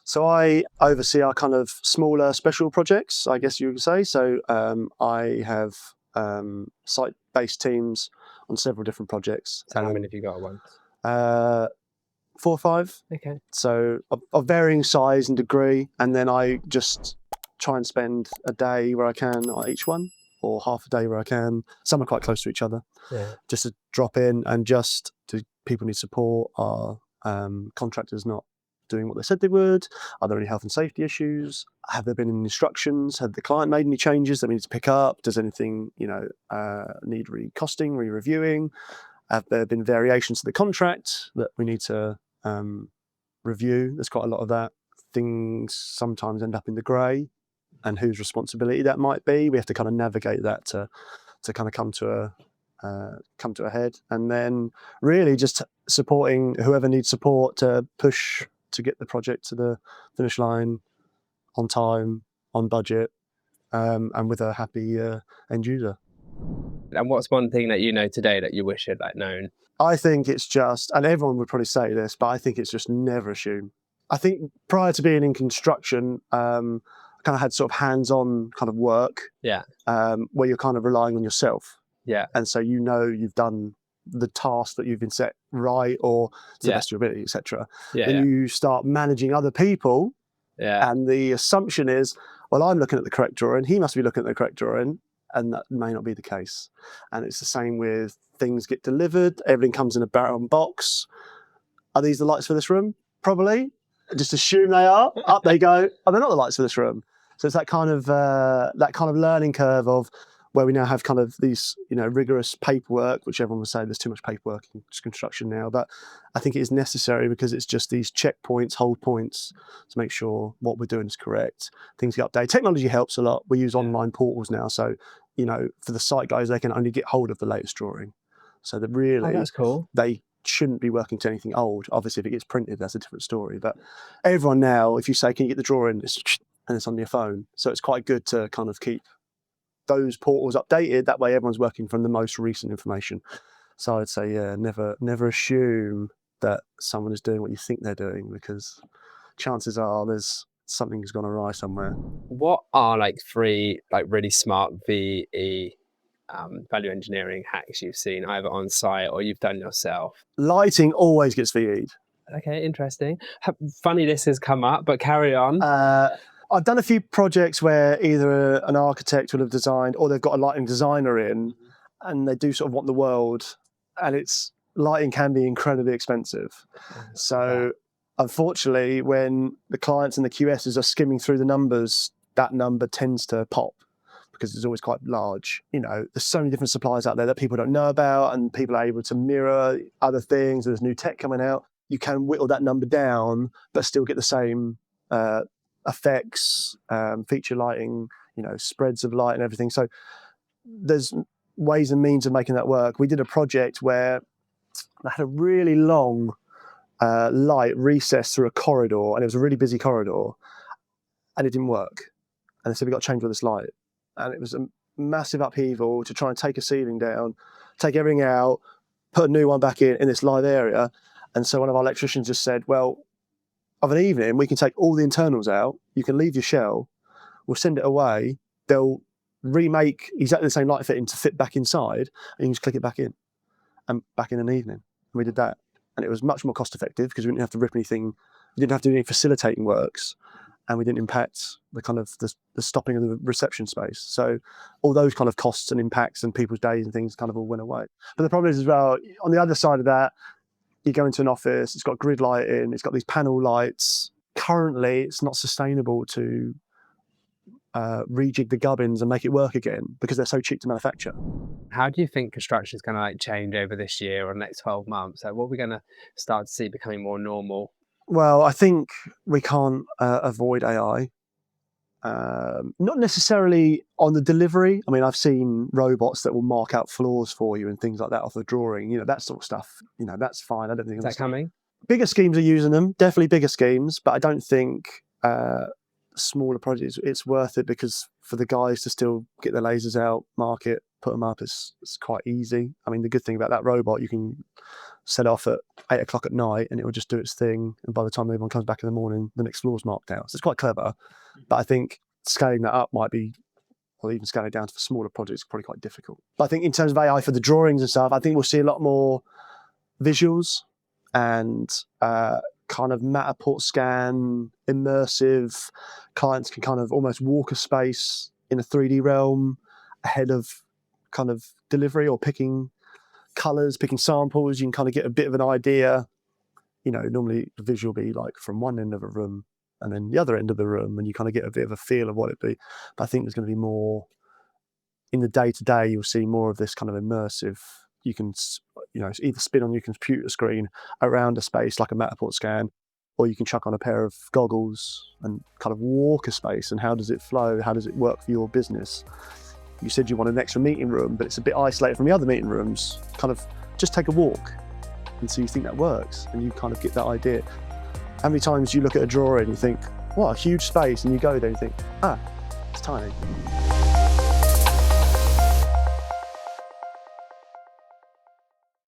So I oversee our kind of smaller special projects, I guess you would say. So I have site-based teams on several different projects. So how many have you got at once? 4 or 5. Okay. So of varying size and degree, and then I just try and spend a day where I can on each one, or half a day where I can. Some are quite close to each other. Yeah. Just to drop in and just do people need support? Are contractors not doing what they said they would? Are there any health and safety issues? Have there been any instructions? Have the client made any changes that we need to pick up? Does anything need recosting, re-reviewing? Have there been variations to the contract that we need to review? There's quite a lot of that. Things sometimes end up in the grey, and whose responsibility that might be. We have to kind of navigate that to kind of come to a head, and then really just supporting whoever needs support to push to get the project to the finish line on time, on budget, and with a happy end user. And what's one thing that you know today that you wish you'd known? I think it's just, and everyone would probably say this, but I think it's just never assume. I think prior to being in construction, I kind of had sort of hands-on kind of work. Yeah. Where you're kind of relying on yourself. Yeah. And so you've done the task that you've been set right, or to the best of your ability, etc. Then you start managing other people, and the assumption is, well, I'm looking at the correct drawing, he must be looking at the correct drawing, and that may not be the case. And it's the same with things get delivered, everything comes in a brown box. Are these the lights for this room? Probably. Just assume they are. Up they go. Oh, they're not the lights for this room. So it's that kind of learning curve of where we now have kind of these, rigorous paperwork, which everyone would say there's too much paperwork in construction now. But I think it is necessary because it's just these checkpoints, hold points to make sure what we're doing is correct. Things get updated. Technology helps a lot. We use online portals now. So, for the site guys, they can only get hold of the latest drawing. So that really, that's cool. They shouldn't be working to anything old. Obviously, if it gets printed, that's a different story. But everyone now, if you say, can you get the drawing? And it's on your phone. So it's quite good to kind of keep those portals updated. That way everyone's working from the most recent information. So I'd say, never assume that someone is doing what you think they're doing, because chances are there's something's gone awry somewhere. What are 3 really smart VE value engineering hacks you've seen either on site or you've done yourself? Lighting always gets VE'd. Okay, interesting. Funny this has come up, but carry on. I've done a few projects where either an architect will have designed, or they've got a lighting designer in, and they do sort of want the world, and lighting can be incredibly expensive. So unfortunately, when the clients and the QSs are skimming through the numbers, that number tends to pop because it's always quite large. There's so many different suppliers out there that people don't know about, and people are able to mirror other things. There's new tech coming out. You can whittle that number down, but still get the same effects, feature lighting, spreads of light and everything. So there's ways and means of making that work. We did a project where I had a really long light recessed through a corridor, and it was a really busy corridor, and it didn't work. And they said, we got to change all this light. And it was a massive upheaval to try and take a ceiling down, take everything out, put a new one back in this live area. And so one of our electricians just said, well, of an evening, we can take all the internals out. You can leave your shell. We'll send it away. They'll remake exactly the same light fitting to fit back inside, and you can just click it back in, and back in an evening. And we did that. And it was much more cost effective because we didn't have to rip anything. We didn't have to do any facilitating works, and we didn't impact the kind of the stopping of the reception space. So all those kind of costs and impacts and people's days and things kind of all went away. But the problem is as well, on the other side of that, you go into an office, it's got grid lighting, it's got these panel lights. Currently, it's not sustainable to rejig the gubbins and make it work again because they're so cheap to manufacture. How do you think construction is going to change over this year or the next 12 months? What are we going to start to see becoming more normal? Well, I think we can't avoid AI. Not necessarily on the delivery. I mean, I've seen robots that will mark out floors for you and things like that off the drawing, that sort of stuff. That's fine. I don't think is that coming. Bigger schemes are using them, definitely bigger schemes, but I don't think smaller projects, it's worth it, because for the guys to still get their lasers out, mark it, put them up. It's quite easy. I mean, the good thing about that robot, you can set off at 8 o'clock at night and it will just do its thing. And by the time everyone comes back in the morning, the next floor's marked out. So it's quite clever. But I think scaling that up might be, or even scaling it down to smaller projects, probably quite difficult. But I think in terms of AI for the drawings and stuff, I think we'll see a lot more visuals and kind of Matterport scan, immersive. Clients can kind of almost walk a space in a 3D realm ahead of kind of delivery, or picking colours, picking samples. You can kind of get a bit of an idea. Normally the visual will be like from one end of a room and then the other end of the room, and you kind of get a bit of a feel of what it'd be. But I think there's going to be more in the day-to-day. You'll see more of this kind of immersive. You can, either spin on your computer screen around a space like a Matterport scan, or you can chuck on a pair of goggles and kind of walk a space. And how does it flow? How does it work for your business? You said you want an extra meeting room, but it's a bit isolated from the other meeting rooms. Kind of just take a walk and see if you think that works, and you kind of get that idea. How many times you look at a drawing and you think, what a huge space, and you go there and you think, it's tiny.